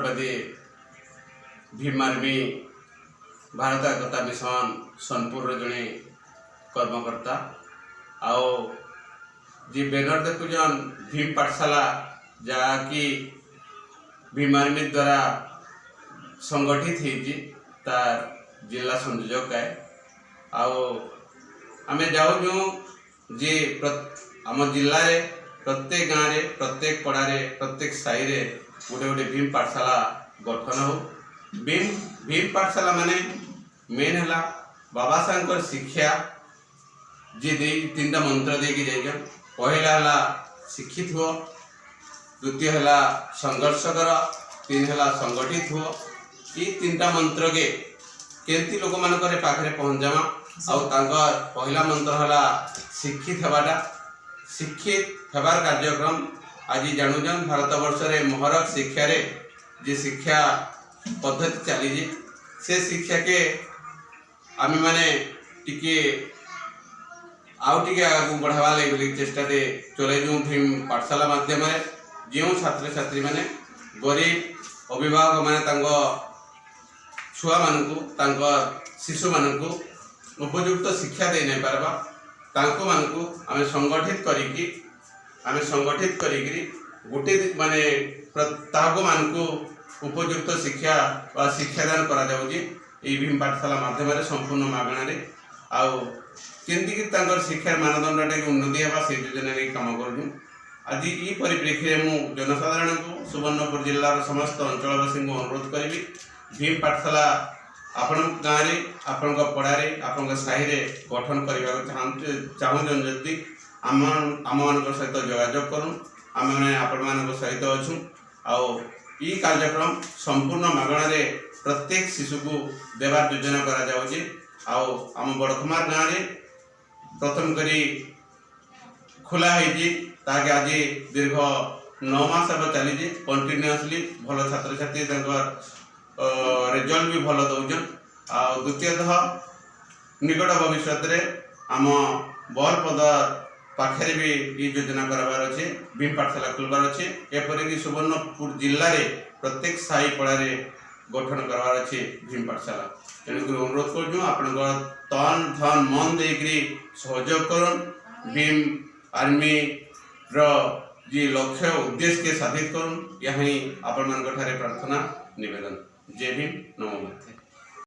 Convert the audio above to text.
राष्ट्रवादी Bhim army Bharat एकता mission Sonpur जड़े कर्मकर्ता आओ जी banner देखुन भीम पाठशाला जहाँकि भीम आर्मी द्वारा संगठित होती तार जिला संयोजक है आओ आमे जाऊँ जे आम जिले रे प्रत्येक गाँव रे प्रत्येक पड़ा रे प्रत्येक साई रे गोटे गोटे भीम पाठशाला गठन हो भीम पाठशाला माने मेन है बाबा साहब शिक्षा जी दे तीन मंत्र देकी जाइए पहला है शिक्षित हो द्वितीय है संघर्ष कर तीन है संगठित हो ये तीन मंत्र के केमती लोक मान पाखे पहुँचामा आर पहला मंत्र है शिक्षित होवाटा शिक्षित होबार कार्यक्रम आज जानून भारत वर्ष रे मोहरक शिक्षा रे जे शिक्षा पद्धति चली से शिक्षा के आम मैंने टिके आउ टिके आगे बढ़ावा लगे चेष्टा चलू भीम पाठशाला माध्यम जो छात्र छात्री मैंने गरीब अभिभावक मैंने छुआ मानू शिशु मानू उपयुक्त शिक्षा दे नहीं पारबा तांको मानू आम संगठित करी गोटे माने ताको मानू उपयुक्त शिक्षा व शिक्षादान करा जाउजी ए भीम पाठशाला माध्यम संपूर्ण मागणारे आमती शिक्षार मानदंड उन्नति होगा से योजना कम करूँ आज ये परिप्रेक्षी में मु जनसाधारण को सुवर्णपुर जिलार समस्त अंचलवासी को अनुरोध करी भीम पाठशाला आपण गाँव में आपण पड़ारे आपण साहि गठन करने चाहूँ जदि आम सहित जोगाजोग करूँ आम मैंने आपण सहित अच्छू आई कार्यक्रम संपूर्ण मागणारे प्रत्येक शिशु को देवार योजना करा जाउछि आम बड़कुमार गाँव में प्रथम करी खोला होती ताकि आज दीर्घ 9 मास अब चली कंटिन्यूअसली भल छात्र छात्री रिजल्ट भी भल दौन द्वितीयतः निकट भविष्य में आम बरपद पाखे भी ये योजना करार अच्छे भीम पाठशाला खोलबार अच्छे एपरिक सुवर्णपुर जिले में प्रत्येक साई पड़ारे गठन करार अच्छे भीम पाठशाला तेणुक अनुरोध करूँ आपण तन धन मन देकरी सहयोग कर भीम आर्मी जी लक्ष्य उद्देश्य के साधित करूँ यही आपण मान प्रार्थना निवेदन जय भीम नमो बुद्धाय।